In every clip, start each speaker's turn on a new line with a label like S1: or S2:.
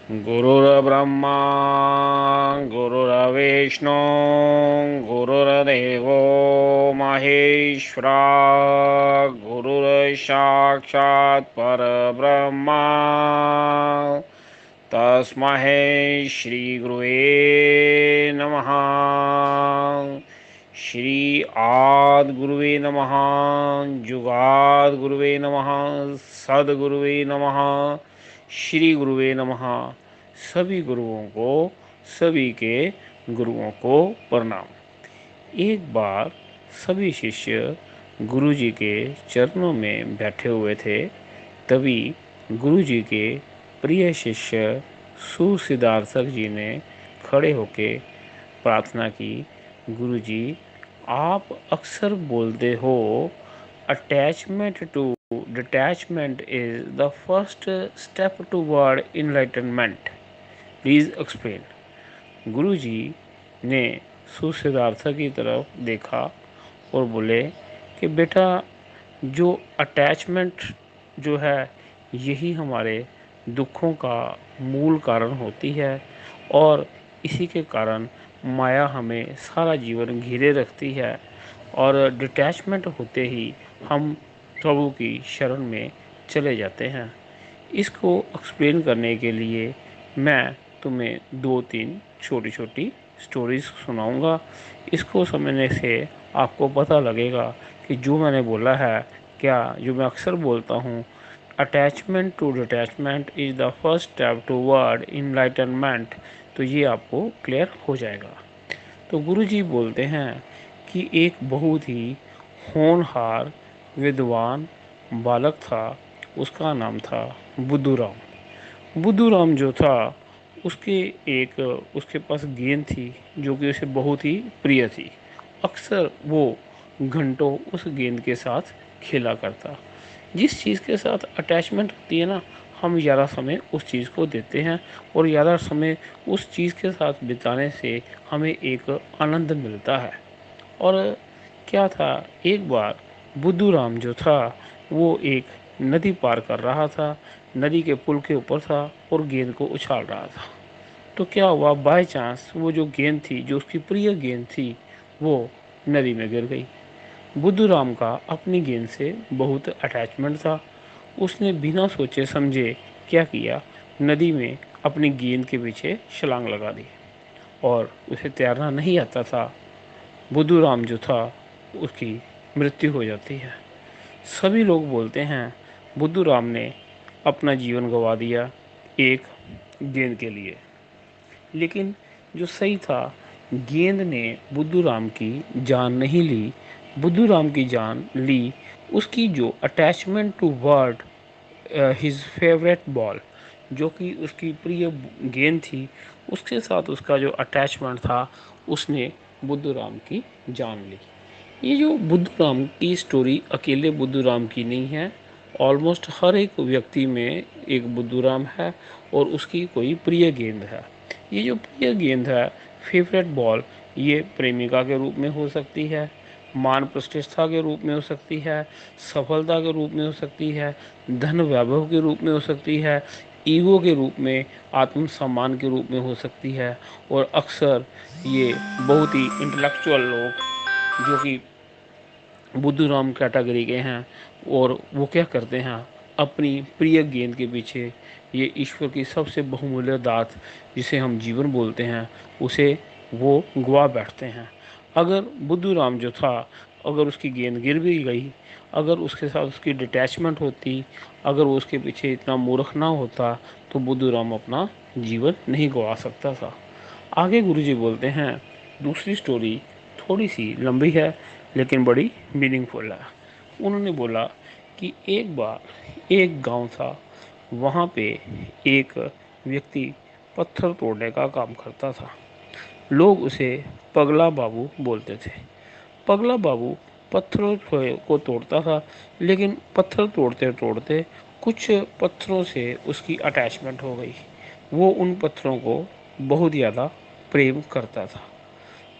S1: गुरुर्ब्रह्मा गुरुर्विष्णु गुरुर्देवो महेश्वरा गुरुर्साक्षात् परब्रह्मा तस्मै श्रीगुरुवे नमः। श्री आद्गुरुवे नमः। जुगाद्गुरुवे नमः। सद्गुरुवे नमः। श्री गुरुवे नमः। सभी गुरुओं को, सभी के गुरुओं को प्रणाम। एक बार सभी शिष्य गुरु जी के चरणों में बैठे हुए थे। तभी गुरु जी के प्रिय शिष्य सुसिद्धार्थक जी ने खड़े होकर प्रार्थना की, गुरु जी आप अक्सर बोलते हो attachment to detachment is the first step toward enlightenment, please explain. Guru ji ने सुसिद्धार्थ की तरफ देखा और बोले कि बेटा, जो अटैचमेंट जो है यही हमारे दुखों का मूल कारण होती है और इसी के कारण माया हमें सारा जीवन घिरे रखती है और डिटैचमेंट होते ही हम प्रभु की शरण में चले जाते हैं। इसको एक्सप्लेन करने के लिए मैं तुम्हें दो तीन छोटी छोटी स्टोरीज सुनाऊंगा। इसको समझने से आपको पता लगेगा कि जो मैंने बोला है, क्या जो मैं अक्सर बोलता हूँ attachment to detachment is the first step toward enlightenment, तो ये आपको क्लियर हो जाएगा। तो गुरु जी बोलते हैं कि एक बहुत ही होनहार विद्वान बालक था। उसका नाम था बुद्धूराम। बुद्धूराम जो था उसके एक उसके पास गेंद थी जो कि उसे बहुत ही प्रिय थी। अक्सर वो घंटों उस गेंद के साथ खेला करता। जिस चीज़ के साथ अटैचमेंट होती है ना, हम ज़्यादा समय उस चीज़ को देते हैं और ज़्यादा समय उस चीज़ के साथ बिताने से हमें एक आनंद मिलता है। और क्या था, एक बार बुद्धूराम जो था वो एक नदी पार कर रहा था। नदी के पुल के ऊपर था और गेंद को उछाल रहा था। तो क्या हुआ, बाय चांस वो जो गेंद थी, जो उसकी प्रिय गेंद थी, वो नदी में गिर गई। बुद्धूराम का अपनी गेंद से बहुत अटैचमेंट था। उसने बिना सोचे समझे क्या किया, नदी में अपनी गेंद के पीछे छलांग लगा दी और उसे तैरना नहीं आता था। बुद्धूराम जो था उसकी मृत्यु हो जाती है। सभी लोग बोलते हैं बुद्धूराम ने अपना जीवन गंवा दिया एक गेंद के लिए। लेकिन जो सही था, गेंद ने बुद्धूराम की जान नहीं ली। बुद्धूराम की जान ली उसकी जो attachment toward his favourite ball, जो कि उसकी प्रिय गेंद थी, उसके साथ उसका जो अटैचमेंट था उसने बुद्धूराम की जान ली। ये जो बुद्धूराम की स्टोरी अकेले बुद्धूराम की नहीं है, ऑलमोस्ट हर एक व्यक्ति में एक बुद्धूराम है और उसकी कोई प्रिय गेंद है। ये जो प्रिय गेंद है, फेवरेट बॉल, ये प्रेमिका के रूप में हो सकती है, मान प्रतिष्ठा के रूप में हो सकती है, सफलता के रूप में हो सकती है, धन वैभव के रूप में हो सकती है, ईगो के रूप में, आत्मसम्मान के रूप में हो सकती है। और अक्सर ये बहुत ही इंटेलेक्चुअल लोग जो कि बुद्धूराम कैटेगरी के हैं, और वो क्या करते हैं, अपनी प्रिय गेंद के पीछे ये ईश्वर की सबसे बहुमूल्य दात जिसे हम जीवन बोलते हैं, उसे वो गवा बैठते हैं। अगर बुद्धूराम जो था, अगर उसकी गेंद गिर भी गई, अगर उसके साथ उसकी डिटैचमेंट होती, अगर वो उसके पीछे इतना मूर्ख ना होता, तो बुद्धूराम अपना जीवन नहीं गवा सकता था। आगे गुरुजी बोलते हैं, दूसरी स्टोरी थोड़ी सी लंबी है लेकिन बड़ी मीनिंगफुल है। उन्होंने बोला कि एक बार एक गांव था। वहाँ पे एक व्यक्ति पत्थर तोड़ने का काम करता था। लोग उसे पगला बाबू बोलते थे। पगला बाबू पत्थरों को तोड़ता था, लेकिन पत्थर तोड़ते तोड़ते कुछ पत्थरों से उसकी अटैचमेंट हो गई। वो उन पत्थरों को बहुत ज़्यादा प्रेम करता था।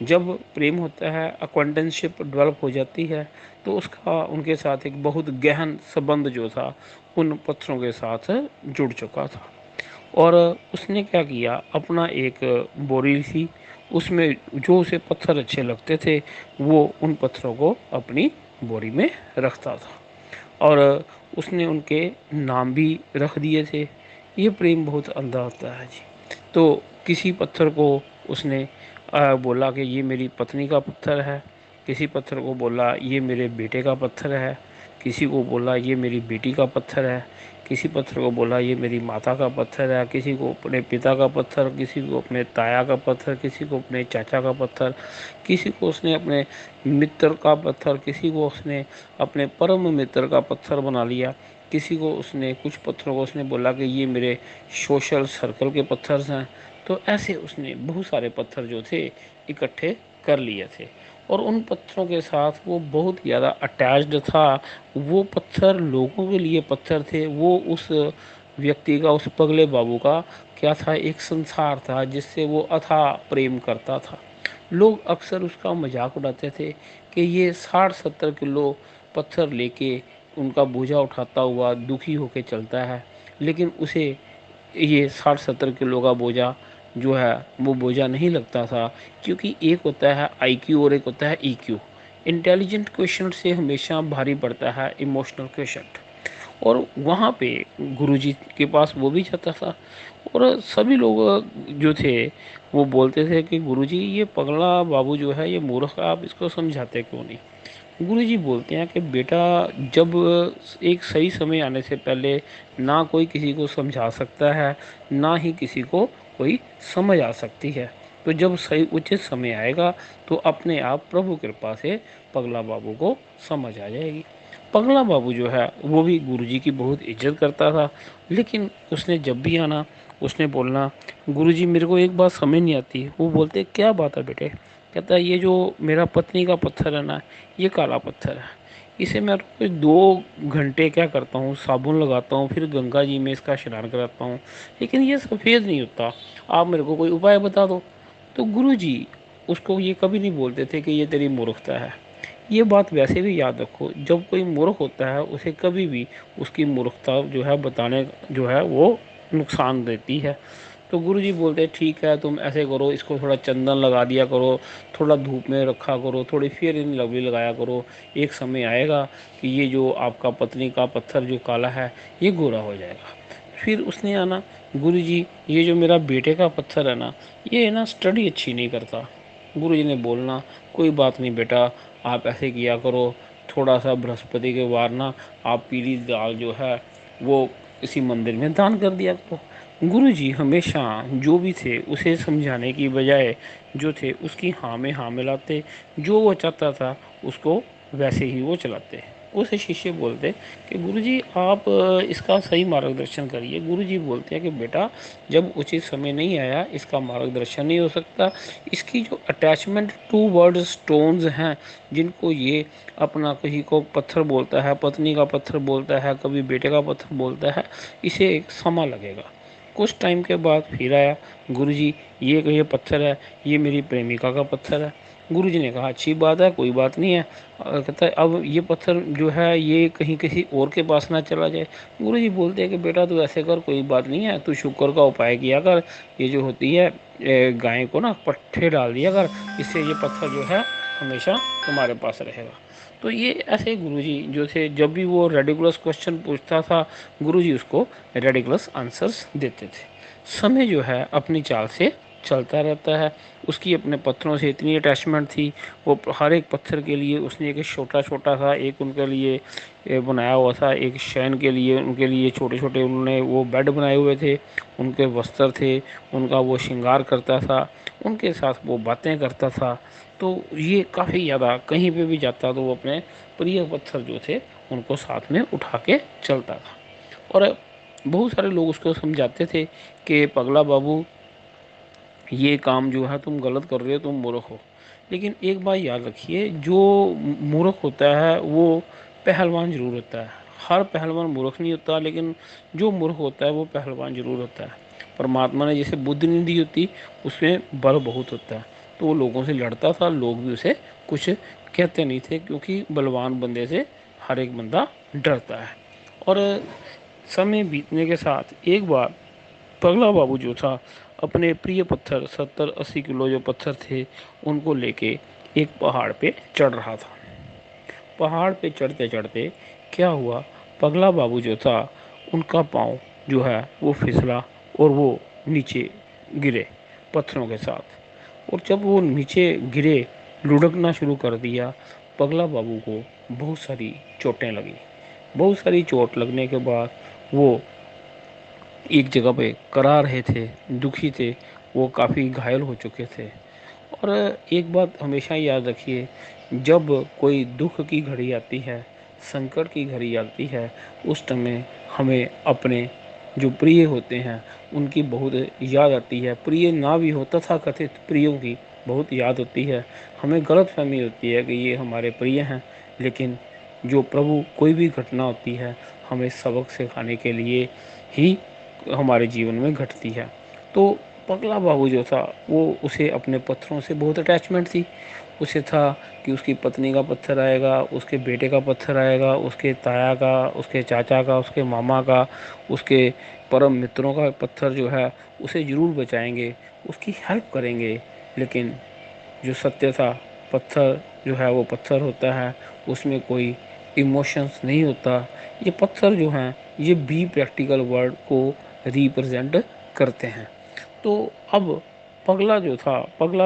S1: जब प्रेम होता है, अक्वेंटेंसशिप डेवलप हो जाती है, तो उसका उनके साथ एक बहुत गहन संबंध जो था उन पत्थरों के साथ जुड़ चुका था। और उसने क्या किया, अपना एक बोरी थी, उसमें जो उसे पत्थर अच्छे लगते थे वो उन पत्थरों को अपनी बोरी में रखता था, और उसने उनके नाम भी रख दिए थे। ये प्रेम बहुत अंधा होता है जी। तो किसी पत्थर को उसने बोला कि ये मेरी पत्नी का पत्थर है, किसी पत्थर को बोला ये मेरे बेटे का पत्थर है, किसी को बोला ये मेरी बेटी का पत्थर है, किसी पत्थर को बोला ये मेरी माता का पत्थर है, किसी को अपने पिता का पत्थर, किसी को अपने ताया का पत्थर, किसी को अपने चाचा का पत्थर, किसी को उसने अपने मित्र का पत्थर, किसी को उसने अपने परम मित्र का पत्थर बना लिया, किसी को उसने, कुछ पत्थरों को उसने बोला कि ये मेरे सोशल सर्कल के पत्थर हैं। तो ऐसे उसने बहुत सारे पत्थर जो थे इकट्ठे कर लिए थे, और उन पत्थरों के साथ वो बहुत ज़्यादा अटैच्ड था। वो पत्थर लोगों के लिए पत्थर थे, वो उस व्यक्ति का, उस पगले बाबू का क्या था, एक संसार था जिससे वो अथाह प्रेम करता था। लोग अक्सर उसका मजाक उड़ाते थे कि ये 60-70 किलो पत्थर लेके उनका बोझा उठाता हुआ दुखी होके चलता है, लेकिन उसे ये 60-70 किलो का बोझा जो है वो बोझा नहीं लगता था, क्योंकि एक होता है आईक्यू और एक होता है ईक्यू। इंटेलिजेंट क्वेश्चन से हमेशा भारी पड़ता है इमोशनल क्वेश्चन, और वहाँ पे गुरुजी के पास वो भी जाता था। और सभी लोग जो थे वो बोलते थे कि गुरुजी ये पगला बाबू जो है ये मूर्ख है, आप इसको समझाते क्यों नहीं। गुरुजी बोलते हैं कि बेटा, जब एक सही समय आने से पहले ना कोई किसी को समझा सकता है, ना ही किसी को कोई समझ आ सकती है। तो जब सही उचित समय आएगा तो अपने आप प्रभु कृपा से पगला बाबू को समझ आ जाएगी। पगला बाबू जो है वो भी गुरुजी की बहुत इज्जत करता था, लेकिन उसने जब भी आना उसने बोलना, गुरुजी मेरे को एक बात समझ नहीं आती। वो बोलते क्या बात है बेटे। कहता है ये जो मेरा पत्नी का पत्थर है ना, ये काला पत्थर है, इसे मैं रोज 2 घंटे क्या करता हूँ, साबुन लगाता हूँ, फिर गंगा जी में इसका स्नान कराता हूँ, लेकिन ये सफ़ेद नहीं होता। आप मेरे को कोई उपाय बता दो। तो गुरुजी उसको ये कभी नहीं बोलते थे कि ये तेरी मूर्खता है। ये बात वैसे भी याद रखो, जब कोई मूर्ख होता है उसे कभी भी उसकी मूर्खता जो है बताने जो है वो नुकसान देती है। तो गुरुजी बोलते ठीक है, तुम ऐसे करो, इसको थोड़ा चंदन लगा दिया करो, थोड़ा धूप में रखा करो, थोड़ी फेयर इन लवली लगाया करो, एक समय आएगा कि ये जो आपका पत्नी का पत्थर जो काला है ये गोरा हो जाएगा। फिर उसने आना, गुरुजी ये जो मेरा बेटे का पत्थर है ना, ये ना स्टडी अच्छी नहीं करता। गुरुजी ने बोलना, कोई बात नहीं बेटा, आप ऐसे किया करो, थोड़ा सा बृहस्पति के वार ना आप पीली दाल जो है वो इसी मंदिर में दान कर दिया करो। गुरुजी हमेशा जो भी थे उसे समझाने की बजाय जो थे उसकी हाँ में हाँ मिलाते, जो वो चाहता था उसको वैसे ही वो चलाते। उस शिष्य बोलते कि गुरुजी आप इसका सही मार्गदर्शन करिए। गुरुजी बोलते हैं कि बेटा, जब उचित समय नहीं आया इसका मार्गदर्शन नहीं हो सकता। इसकी जो अटैचमेंट टू वर्ड स्टोन्स हैं, जिनको ये अपना किसी को पत्थर बोलता है, पत्नी का पत्थर बोलता है, कभी बेटे का पत्थर बोलता है, इसे एक समय लगेगा। कुछ टाइम के बाद फिर आया, गुरुजी ये पत्थर है, ये मेरी प्रेमिका का पत्थर है। गुरुजी ने कहा अच्छी बात है, कोई बात नहीं है। कहता है अब ये पत्थर जो है ये कहीं किसी और के पास ना चला जाए। गुरुजी बोलते हैं कि बेटा तू ऐसे कर, कोई बात नहीं है, तू शुक्र का उपाय किया कर, ये जो होती है गाय को ना पट्ठे डाल दिया कर, इससे ये पत्थर जो है हमेशा तुम्हारे पास रहेगा। तो ये ऐसे गुरुजी जो थे, जब भी वो रेडिकुलस क्वेश्चन पूछता था गुरुजी उसको रेडिकुलस आंसर्स देते थे। समय जो है अपनी चाल से चलता रहता है। उसकी अपने पत्थरों से इतनी अटैचमेंट थी, वो हर एक पत्थर के लिए उसने एक छोटा छोटा सा एक उनके लिए बनाया हुआ था, एक शयन के लिए उनके लिए छोटे छोटे उन्होंने वो बेड बनाए हुए थे, उनके वस्त्र थे, उनका वो श्रृंगार करता था, उनके साथ वो बातें करता था। तो ये काफ़ी ज़्यादा कहीं पे भी जाता तो वो अपने प्रिय पत्थर जो थे उनको साथ में उठा के चलता था। और बहुत सारे लोग उसको समझाते थे कि पगला बाबू ये काम जो है तुम गलत कर रहे हो, तुम मूर्ख हो। लेकिन एक बात याद रखिए, जो मूर्ख होता है वो पहलवान ज़रूर होता है। हर पहलवान मूर्ख नहीं होता, लेकिन जो मूर्ख होता है वो पहलवान ज़रूर होता है। परमात्मा ने जैसे बुद्धि नहीं दी होती, उसमें बल बहुत होता है। तो वो लोगों से लड़ता था, लोग भी उसे कुछ कहते नहीं थे, क्योंकि बलवान बंदे से हर एक बंदा डरता है। और समय बीतने के साथ एक बार पगला बाबू जो था अपने प्रिय पत्थर 70-80 किलो जो पत्थर थे उनको लेके एक पहाड़ पे चढ़ रहा था। पहाड़ पे चढ़ते चढ़ते क्या हुआ, पगला बाबू जो था उनका पाँव जो है वो फिसला और वो नीचे गिरे पत्थरों के साथ। और जब वो नीचे गिरे, लुढ़कना शुरू कर दिया, पगला बाबू को बहुत सारी चोटें लगी। बहुत सारी चोट लगने के बाद वो एक जगह पे करा रहे थे, दुखी थे, वो काफ़ी घायल हो चुके थे। और एक बात हमेशा याद रखिए, जब कोई दुख की घड़ी आती है, संकट की घड़ी आती है, उस समय हमें अपने जो प्रिय होते हैं उनकी बहुत याद आती है। प्रिय ना भी हो, तथाकथित प्रियों की बहुत याद होती है। हमें गलतफहमी होती है कि ये हमारे प्रिय हैं, लेकिन जो प्रभु कोई भी घटना होती है हमें सबक सिखाने के लिए ही हमारे जीवन में घटती है। तो पगला बाबू जो था वो, उसे अपने पत्थरों से बहुत अटैचमेंट थी। उसे था कि उसकी पत्नी का पत्थर आएगा, उसके बेटे का पत्थर आएगा, उसके ताया का, उसके चाचा का, उसके मामा का, उसके परम मित्रों का पत्थर जो है उसे ज़रूर बचाएंगे, उसकी हेल्प करेंगे। लेकिन जो सत्य था, पत्थर जो है वो पत्थर होता है, उसमें कोई इमोशंस नहीं होता। ये पत्थर जो हैं ये भी प्रैक्टिकल वर्ल्ड को रिप्रेजेंट करते हैं। तो अब पगला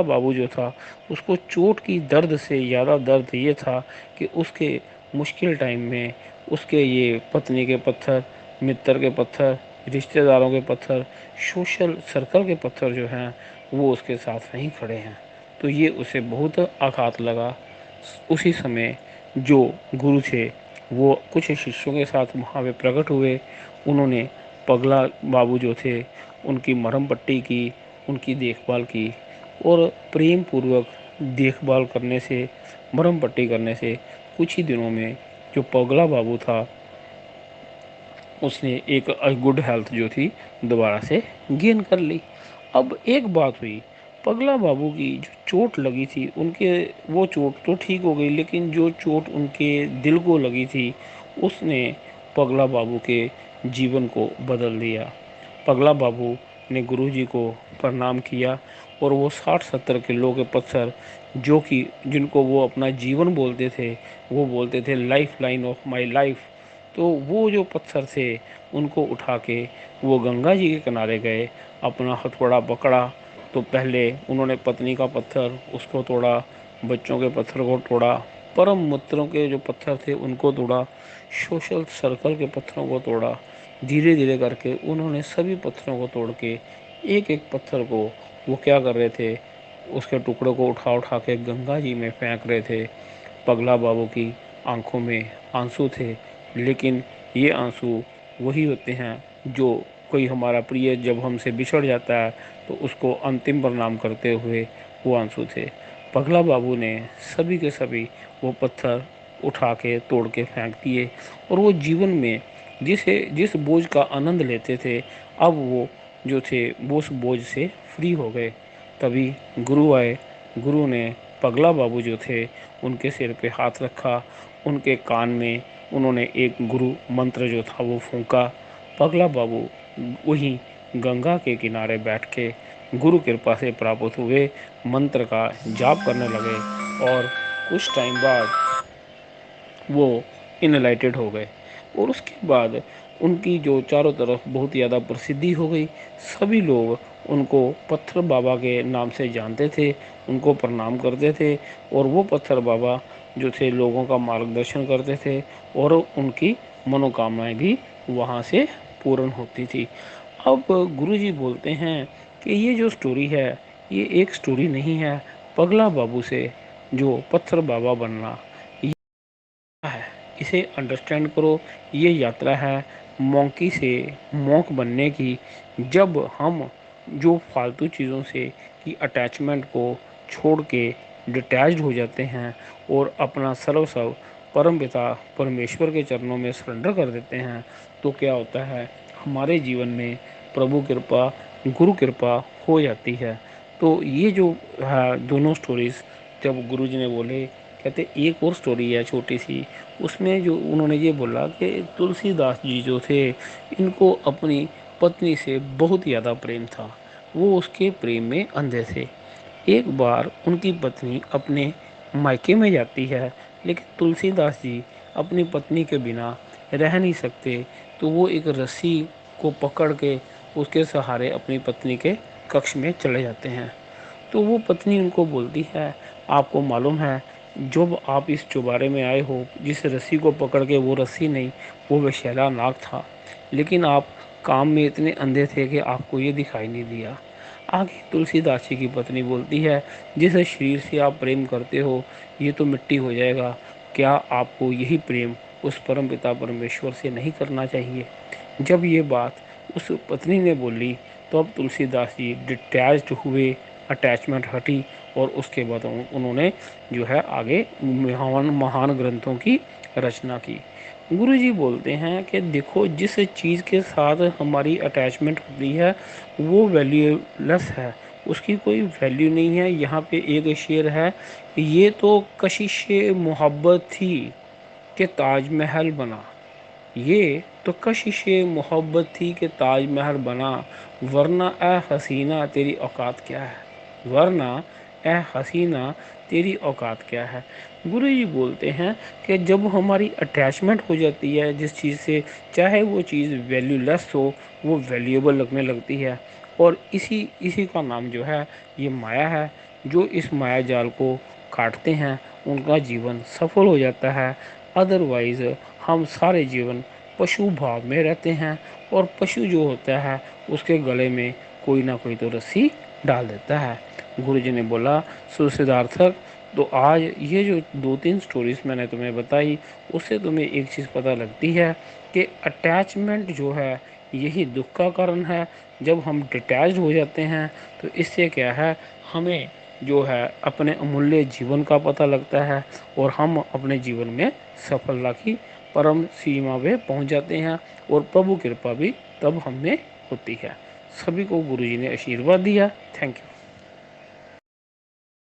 S1: बाबू जो था, उसको चोट की दर्द से ज़्यादा दर्द ये था कि उसके मुश्किल टाइम में उसके ये पत्नी के पत्थर, मित्र के पत्थर, रिश्तेदारों के पत्थर, सोशल सर्कल के पत्थर जो हैं वो उसके साथ नहीं खड़े हैं। तो ये उसे बहुत आघात लगा। उसी समय जो गुरु थे वो कुछ शिष्यों के साथ वहाँ पे प्रकट हुए। उन्होंने पगला बाबू जो थे उनकी मरहम पट्टी की, उनकी देखभाल की। और प्रेम पूर्वक देखभाल करने से, मरहम पट्टी करने से कुछ ही दिनों में जो पगला बाबू था उसने एक गुड हेल्थ जो थी दोबारा से गेन कर ली। अब एक बात हुई, पगला बाबू की जो चोट लगी थी उनके, वो चोट तो ठीक हो गई, लेकिन जो चोट उनके दिल को लगी थी उसने पगला बाबू के जीवन को बदल दिया। पगला बाबू ने गुरुजी को प्रणाम किया और वो 60-70 किलो के पत्थर, जो कि जिनको वो अपना जीवन बोलते थे, वो बोलते थे life line of my life. तो वो जो पत्थर थे उनको उठा के वो गंगा जी के किनारे गए, अपना हथौड़ा पकड़ा। तो पहले उन्होंने पत्नी का पत्थर उसको तोड़ा, बच्चों के पत्थर को तोड़ा, परम मित्रों के जो पत्थर थे उनको तोड़ा, सोशल सर्कल के पत्थरों को तोड़ा। धीरे धीरे करके उन्होंने सभी पत्थरों को तोड़ के एक एक पत्थर को वो क्या कर रहे थे, उसके टुकड़ों को उठा उठा के गंगा जी में फेंक रहे थे। पगला बाबू की आंखों में आंसू थे, लेकिन ये आंसू वही होते हैं जो कोई हमारा प्रिय जब हमसे बिछड़ जाता है तो उसको अंतिम प्रणाम करते हुए वो आंसू थे। पगला बाबू ने सभी के सभी वो पत्थर उठा के तोड़ के फेंक दिए और वो जीवन में जिस बोझ का आनंद लेते थे, अब वो जो थे वो उस बोझ से फ्री हो गए। तभी गुरु आए। गुरु ने पगला बाबू जो थे उनके सिर पे हाथ रखा, उनके कान में उन्होंने एक गुरु मंत्र जो था वो फूंका। पगला बाबू वहीं गंगा के किनारे बैठ के गुरु कृपा से प्राप्त हुए मंत्र का जाप करने लगे और कुछ टाइम बाद वो इनलाइटेड हो गए। और उसके बाद उनकी जो चारों तरफ बहुत ज़्यादा प्रसिद्धि हो गई। सभी लोग उनको पत्थर बाबा के नाम से जानते थे, उनको प्रणाम करते थे और वो पत्थर बाबा जो थे लोगों का मार्गदर्शन करते थे और उनकी मनोकामनाएं भी वहाँ से पूर्ण होती थी। अब गुरुजी बोलते हैं कि ये जो स्टोरी है ये एक स्टोरी नहीं है, पगला बाबू से जो पत्थर बाबा बनना है, इसे अंडरस्टैंड करो। ये यात्रा है मॉन्की से मॉन्क बनने की। जब हम जो फालतू चीज़ों से की अटैचमेंट को छोड़ के डिटैच्ड हो जाते हैं और अपना सर्वस्व परम पिता परमेश्वर के चरणों में सरेंडर कर देते हैं, तो क्या होता है, हमारे जीवन में प्रभु कृपा, गुरु कृपा हो जाती है। तो ये जो है दोनों स्टोरीज जब गुरुजी ने बोले, कहते एक और स्टोरी है छोटी सी, उसमें जो उन्होंने ये बोला कि तुलसीदास जी जो थे इनको अपनी पत्नी से बहुत ज़्यादा प्रेम था। वो उसके प्रेम में अंधे थे। एक बार उनकी पत्नी अपने मायके में जाती है, लेकिन तुलसीदास जी अपनी पत्नी के बिना रह नहीं सकते, तो वो एक रस्सी को पकड़ के उसके सहारे अपनी पत्नी के कक्ष में चले जाते हैं। तो वो पत्नी उनको बोलती है, आपको मालूम है, जब आप इस चौबारे में आए हो, जिस रस्सी को पकड़ के, वो रस्सी नहीं, वो विषैला नाग था, लेकिन आप काम में इतने अंधे थे कि आपको ये दिखाई नहीं दिया। आगे तुलसीदास जी की पत्नी बोलती है, जिस शरीर से आप प्रेम करते हो ये तो मिट्टी हो जाएगा, क्या आपको यही प्रेम उस परम पिता परमेश्वर से नहीं करना चाहिए। जब ये बात उस पत्नी ने बोली, तो अब तुलसीदास जी डिटैच्ड हुए, अटैचमेंट हटी, और उसके बाद उन्होंने जो है आगे महान महान ग्रंथों की रचना की। गुरु जी बोलते हैं कि देखो, जिस चीज़ के साथ हमारी अटैचमेंट होती है वो वैल्यूलेस है, उसकी कोई वैल्यू नहीं है। यहाँ पे एक शेर है, ये तो कशिश मोहब्बत थी कि ताजमहल बना। ये तो कशिश मोहब्बत थी कि ताजमहल बना, वरना ए हसीना तेरी औकात क्या है। वरना ए हसीना तेरी औकात क्या है। गुरु जी बोलते हैं कि जब हमारी अटैचमेंट हो जाती है जिस चीज़ से, चाहे वो चीज़ वैल्यूलेस हो, वो वैल्यूएबल लगने लगती है। और इसी इसी का नाम जो है ये माया है। जो इस माया जाल को काटते हैं उनका जीवन सफल हो जाता है। अदरवाइज़ हम सारे जीवन पशु भाव में रहते हैं, और पशु जो होता है उसके गले में कोई ना कोई तो रस्सी डाल देता है। गुरु जी ने बोला, सुसिद्धार्थक, तो आज ये जो 2-3 स्टोरीज मैंने तुम्हें बताई, उससे तुम्हें एक चीज़ पता लगती है कि अटैचमेंट जो है यही दुख का कारण है। जब हम डिटैच्ड हो जाते हैं तो इससे क्या है, हमें जो है अपने अमूल्य जीवन का पता लगता है, और हम अपने जीवन में सफलता की परम सीमा पे पहुंच जाते हैं, और प्रभु कृपा भी तब हमें होती है। सभी को गुरु जी ने आशीर्वाद दिया। Thank you.